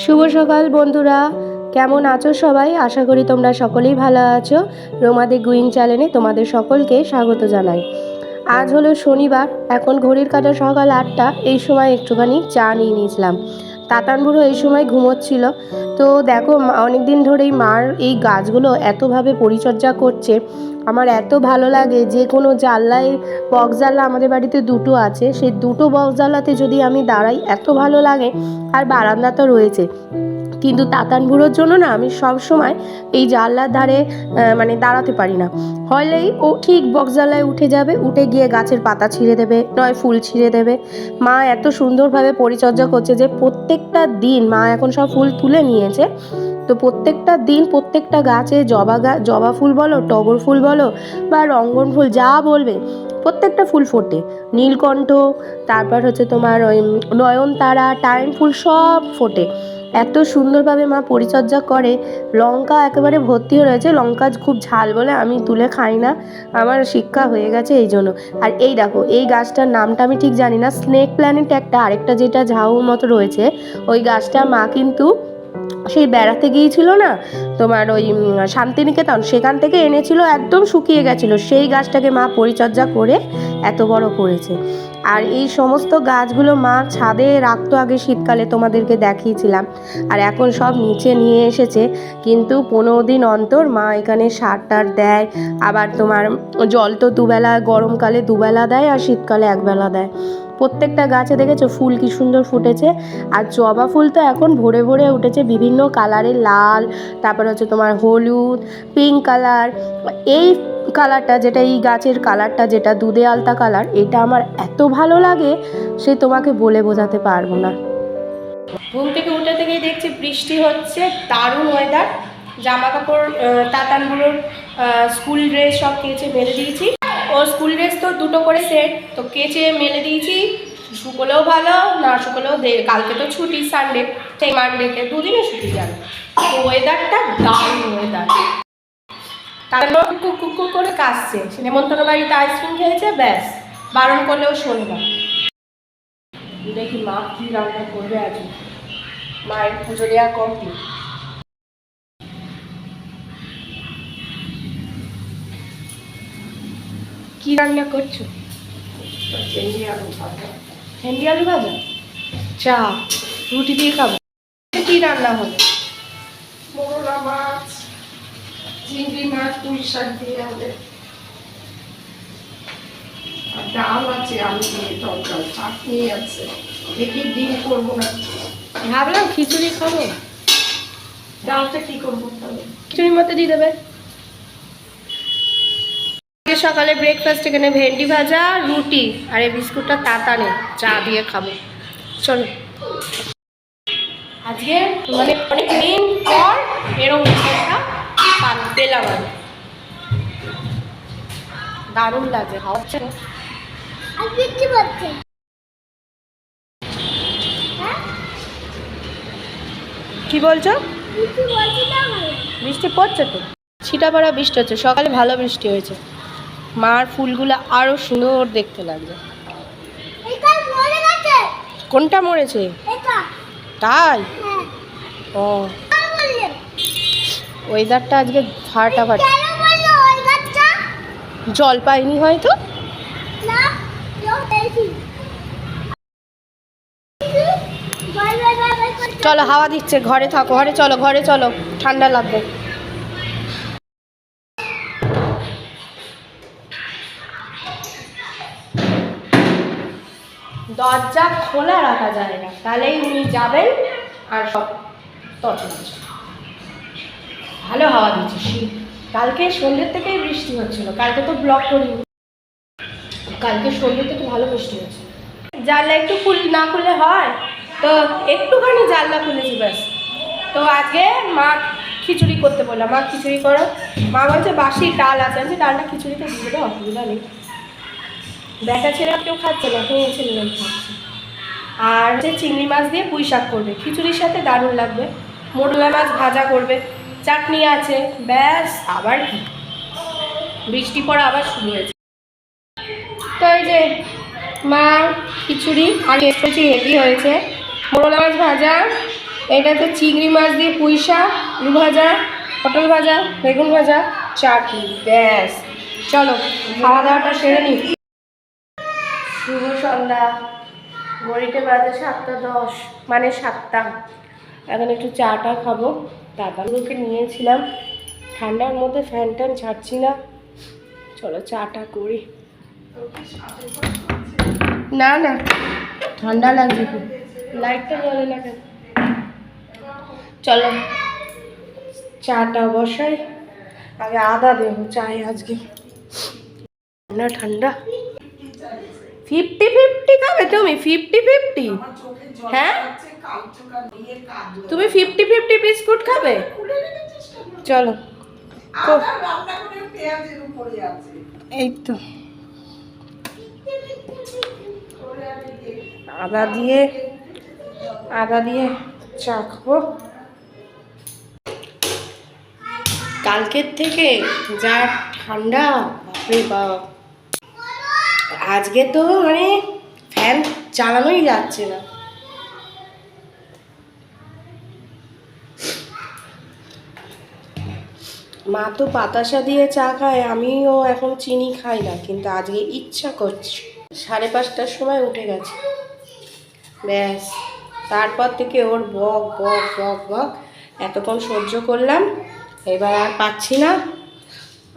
শুভ সকাল বন্ধুরা, কেমন আছো সবাই? আশা করি তোমরা সকলেই ভালো আছো। রোমাদি গুইং চ্যানেলে তোমাদের সকলকে স্বাগত জানাই। আজ হলো শনিবার, এখন ঘড়ির কাঁটা সকাল 8টা। এই সময় একটুখানি চা নিয়ে নিয়েছিলাম। তাতান বুড়ো এই সময় ঘুমোচ্ছিল। তো দেখো, অনেক দিন ধরেই মার এই গাছগুলো এতভাবে পরিচর্যা করছে, আমার এত ভালো লাগে। যে কোনো জানলায়, বক্স জানলা আমাদের বাড়িতে দুটো আছে, সেই দুটো বক্স জানলাতে যদি আমি দাঁড়াই এত ভালো লাগে। আর বারান্দা তো রয়েছে, কিন্তু তাতান বুড়োর জন্য না আমি সব সময় এই জানলার ধারে মানে দাঁড়াতে পারি না। হলেই ও ঠিক বক্স জানলায় উঠে যাবে, উঠে গিয়ে গাছের পাতা ছিঁড়ে দেবে, নয় ফুল ছিঁড়ে দেবে। মা এত সুন্দরভাবে পরিচর্যা করছে যে প্রত্যেকটা দিন মা এখন সব ফুল তুলে নিয়েছে। তো প্রত্যেকটা দিন প্রত্যেকটা গাছে জবা ফুল বলো, টগর ফুল বলো, বা রঙ্গন ফুল, যা বলবে প্রত্যেকটা ফুল ফোটে। নীলকণ্ঠ, তারপর হচ্ছে তোমার ওই নয়নতারা, টাইম ফুল সব ফোটে। এত সুন্দরভাবে মা পরিচর্যা করে। লঙ্কা একেবারে ভর্তি হয়ে রয়েছে, লঙ্কা খুব ঝাল বলে আমি তুলে খাই না, আমার শিক্ষা হয়ে গেছে এই জন্য। আর এই দেখো, এই গাছটার নামটা আমি ঠিক জানি না, স্নেক প্ল্যানেট একটা, আরেকটা যেটা ঝাউর মতো রয়েছে, ওই গাছটা মা কিন্তু সেই বেড়াতে গিয়েছিল না তোমার ওই শান্তিনিকেতন, সেখান থেকে এনেছিল, একদম শুকিয়ে গেছিল, সেই গাছটাকে মা পরিচর্যা করে এত বড় করেছে। আর এই সমস্ত গাছগুলো মা ছাদে রাখতো আগে শীতকালে, তোমাদেরকে দেখিয়েছিলাম, আর এখন সব নিচে নিয়ে এসেছে। কিন্তু 15 দিন অন্তর মা এখানে সার টার দেয়। আবার তোমার জল তো দুবেলা, গরমকালে দুবেলা দেয় আর শীতকালে একবেলা দেয়। প্রত্যেকটা গাছে দেখেছো ফুল কি সুন্দর ফুটেছে। আর জবা ফুল তো এখন ভরে ভরে উঠেছে, বিভিন্ন কালারের, লাল, তারপর হচ্ছে তোমার হলুদ, পিঙ্ক কালার। এই কালারটা, যেটা এই গাছের কালারটা, যেটা দুধে আলতা কালার, এটা আমার এত ভালো লাগে সে তোমাকে বলে বোঝাতে পারবো না। ঘুম থেকে উঠে থেকেই দেখছি বৃষ্টি হচ্ছে, দারুণ ওয়েদার। জামা কাপড় তাতান বুড়োর স্কুল ড্রেস সব কেচে মেলে দিয়েছি। ওর স্কুল ড্রেস তো দুটো করে সেট, তো কেচে মেলে দিয়েছি। শুকোলেও ভালো, না শুকোলেও কালকে তো ছুটি, সানডে, সেই মানডেতে দুদিনে ছুটি যাবে। তো ওয়েদারটা দারুণ ওয়েদার। তারপর কুকু করে কাশছে, নেমন্তন্ন বাড়িতে আইসক্রিম খেয়েছে, ব্যাস, বারণ করলেও শোনে না। দেখি মা কি রান্না করবে আজ। মায়ের পুজো দেওয়া কমপ্লিট। কি রান্না করছো? ভেন্ডি আলু ভাজা, চা, রুটি দিয়ে খাবো। কি রান্না হবে? মোরলা মাছ, চিংড়ি মাছ, পুঁই শাক দিয়ে হবে, আর ডাল আছে, আলু দিয়ে তরকারি, চাটনি আছে। দেখি ডিম করবো না, ভাবলাম খিচুড়ি খাবো। ডালটা কি করবো তাহলে? খিচুড়ির মধ্যে দিয়ে দেবে। সকালে ব্রেকফাস্ট এখানে ভেন্ডি ভাজা, রুটি, আর এই বিস্কুটটা তাতানে চা দিয়ে খাবো। চলো, আজকে মানে অনেক দিন পর এরকম একটা পেলাম আমি, দারুণ লাগছে। খাওয়াচ্ছে কি বলছো? বৃষ্টি পড়ছে তো, ছিটা পড়া বৃষ্টি হচ্ছে। সকালে ভালো বৃষ্টি হয়েছে, মার ফুলগুলো আরো সুন্দর দেখতে লাগছে। কোনটা মরেছে? তাই? ও, ওয়েদারটা আজকে ফাটাফাটি। জল পাইনি হয়তো। চলো, হাওয়া দিচ্ছে, ঘরে থাকো, ঘরে চলো, ঘরে চলো, ঠান্ডা লাগবে। দরজা খোলা রাখা যায় না, তাহলেই উনি যাবেন আর সব তছনছ। ভালো হাওয়া দিচ্ছে। কালকে সন্ধ্যের থেকেই বৃষ্টি হচ্ছিল, কালকে তো ব্লক করিনি, কালকে সন্ধ্যে থেকে ভালো বৃষ্টি হচ্ছে। জানলা একটু না খুলে হয়, তো একটুখানি জানলা খুলেছি ব্যাস। তো আজকে মা খিচুড়ি করতে বললাম, মা খিচুড়ি করো। মা বলছে বাসি ডাল আছে, আমি ডালটা খিচুড়িতে দিয়ে দেবো, অসুবিধা নেই। বেটা ছেলে কেউ খাচ্ছে না, মেয়ে ছেলে খাচ্ছে। আর হচ্ছে চিংড়ি মাছ দিয়ে পুঁই শাক করবে, খিচুড়ির সাথে দারুণ লাগবে। মোরলা মাছ ভাজা করবে, চাটনি আছে, ব্যাস। আবার কি, বৃষ্টি পড়া আবার শুরু হয়েছে। তো এই যে মা খিচুড়ি আর টেস্ট হয়েছে, হেভি হয়েছে। মোরলা মাছ ভাজা, এটাতে চিংড়ি মাছ দিয়ে পুঁই শাক, আলু ভাজা, পটল ভাজা, বেগুন ভাজা, চাটনি, ব্যাস। চলো খাওয়া দাওয়াটা সেরে নিই। শুভ সন্ধ্যা। ঘড়িতে বাজে 7:10, মানে 7টা। এখন একটু চাটা খাবো। দাদাগুলোকে নিয়েছিলাম, ঠান্ডার মধ্যে ফ্যান ট্যান ছাড়ছি না, চলো চাটা করি। না না ঠান্ডা লাগছে খুব, লাইটটা জ্বলে না কেন। চলো চাটা বসাই, আগে আদা দেবো চাই আজকে, না ঠান্ডা। 50-50 খাবে তুমি? 50-50? হ্যাঁ তুমি 50-50 বিস্কুট খাবে? চলো এই তো আদা দিয়ে চা খাবো। কালকের থেকে যা ঠান্ডা, বাপরে বাপ, আজকে তো মানে ফ্যান চালানোই যাচ্ছে না। মা তো বাতাসা দিয়ে চা খায়, আমিও এখন চিনি খাই না, কিন্তু আজকে ইচ্ছা করছে। 5:30টার সময় উঠে গেছে, ব্যাস। তারপর থেকে ওর বক বক বক বক এতক্ষণ সহ্য করলাম, এবার আর পাচ্ছি না।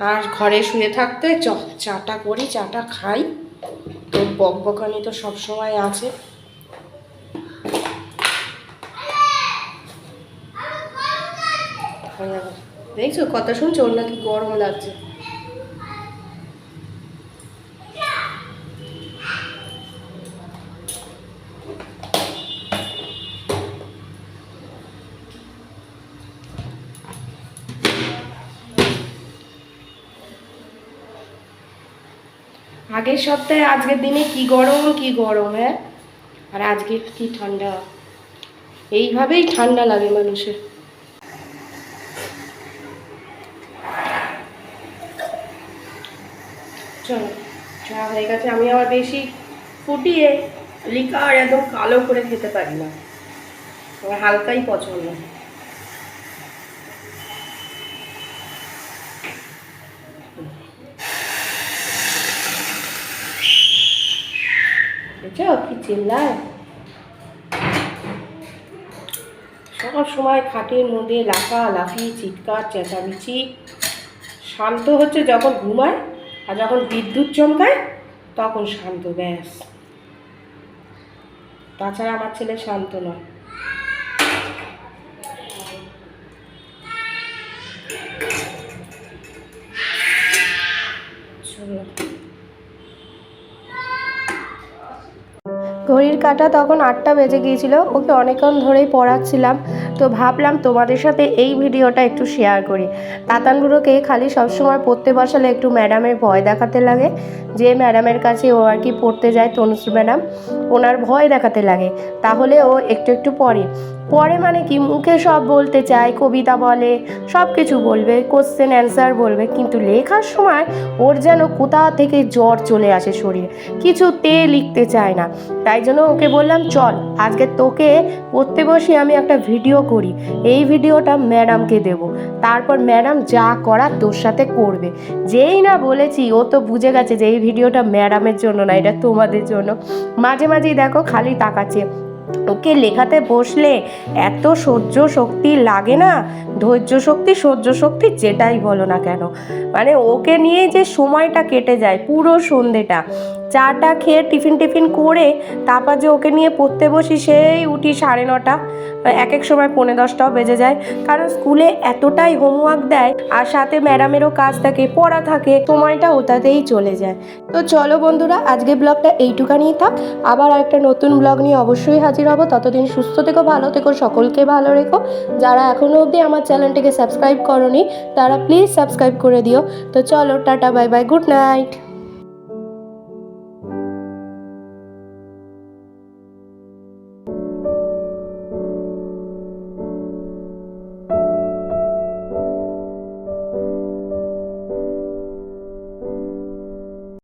আর ঘরে শুয়ে থাকতে চাটা করি, চাটা খাই, তো বক বকানি তো সবসময় আছে। দেখছো কথা শুনছো, ওর নাকি গরম লাগছে। আগের সপ্তাহে আজকের দিনে কি গরম, হ্যাঁ, আর আজকে কি ঠান্ডা। এইভাবেই ঠান্ডা লাগে মানুষের। চলো চা হয়ে গেছে। আমি আবার বেশি ফুটিয়ে লিকার একদম কালো করে খেতে পারি না, আমার হালকাই পছন্দ। দেখছো কি চিল্লায়, সব সময় খাটের মধ্যে লাফালাফি, চিৎকার চেঁচামেচি। শান্ত হচ্ছে যখন ঘুমায়, আর যখন বিদ্যুৎ চমকায় তখন শান্ত, ব্যাস। তাছাড়া আমার ছেলে শান্ত নয়। ঘড়ির কাঁটা তখন 8টা বেজে গিয়েছিল। ওকে অনেকক্ষণ ধরেই পড়াচ্ছিলাম, তো ভাবলাম তোমাদের সাথে এই ভিডিওটা একটু শেয়ার করি। তাতানগুলোকে খালি সবসময় পড়তে বসালে একটু ম্যাডামের ভয় দেখাতে লাগে, যে ম্যাডামের কাছে ও আর কি পড়তে যায়, তনুশ্রী ম্যাডাম, ওনার ভয় দেখাতে লাগে, তাহলে ও একটু একটু পড়ে। মানে কি মুখে সব বলতে চায়, কবিতা বলে, সব কিছু বলবে, কোশ্চেন অ্যান্সার বলবে, কিন্তু লেখার সময় ওর যেন কোথা থেকে জ্বর চলে আসে শরীরে, কিছুতে লিখতে চায় না। তাই জন্য ওকে বললাম চল আজকে তোকে পড়তে বসে আমি একটা ভিডিও করি, এই ভিডিওটা ম্যাডামকে দেব, তারপর ম্যাডাম যা করার তোর সাথে করবে। যেই না বলেছি ও তো বুঝে গেছে যে এই ভিডিওটা ম্যাডামের জন্য না, এটা তোমাদের জন্য। মাঝে মাঝেই দেখো খালি তাকাচ্ছে। ওকে লেখাতে বসলে এত সহ্য শক্তি লাগে না, ধৈর্য শক্তি, সহ্য শক্তি, যেটাই বলো না কেন, মানে ওকে নিয়ে যে সময়টা কেটে যায় পুরো সন্ধেটা। চাটা খেয়ে টিফিন করে তারপর যে ওকে নিয়ে পড়তে বসি, সেই উঠি 9:30, এক এক সময় 9:45টাও বেজে যায়, কারণ স্কুলে এতটাই হোমওয়ার্ক দেয়, আর সাথে ম্যাডামেরও কাজ থাকে, পড়া থাকে, সময়টা ওটাতেই চলে যায়। তো চলো বন্ধুরা, আজকে ব্লগটা এইটুখানিই থাক। আবার একটা নতুন ব্লগ নিয়ে অবশ্যই হাজির হব। ততদিন সুস্থ থেকো, ভালো থেকো, সকলকে ভালো রেখো। যারা এখনও অবধি আমার চ্যানেলটিকে সাবস্ক্রাইব করোনি তারা প্লিজ সাবস্ক্রাইব করে দিও। তো চলো tata, bye bye, good night.